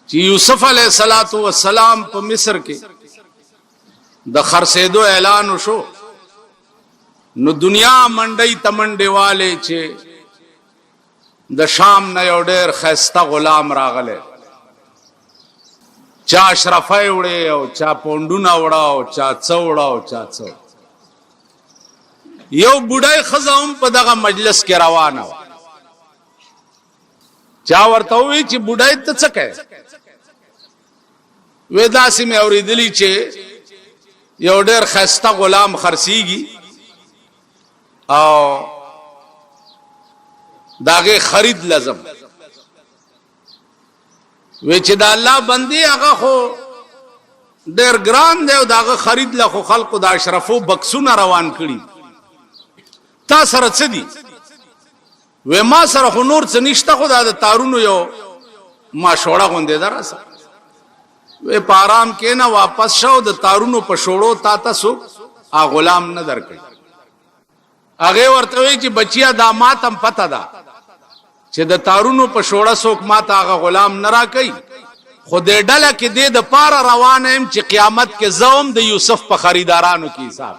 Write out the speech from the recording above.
چې یوسف علیه السلام په مصر کې د خرڅېدو اعلان وشو نو دنیا منډي تمنډي والے چې د شام نه یو ډېر خسته غلام راغله چا اشرفای وړي او چا پوندونه وړا او چا څوړا او چا څو یو بډای خزاوم په دغه مجلس کې روانه چا ورته وی چې بډای ته څه کوي ودا سیمه اوریدلی چې یو ډېر خسته غلام خرسيږي او داغه خرید لازم وی چې د الله بندي هغه خو ډېر ګران دی او داغه خرید له خو خلقو د اشرفو بکسونه روان کړي تا سره څه دي و ما سره خو نور څه نشته خو د تارونو یو ما شوړه غوندې دراسه و په آرام کې نه واپس شو د تارونو په شوړو تا تاسو ا غلام نه درکړي هغه ورته وی چې بچیا دا ماتم پته ده چې د تارونو په شوړه څوک ماته هغه غلام نه راکړي خو دې ډله کې دې د پاره روان هم چې قیامت کې زوم د یوسف په خریدارانو کې حساب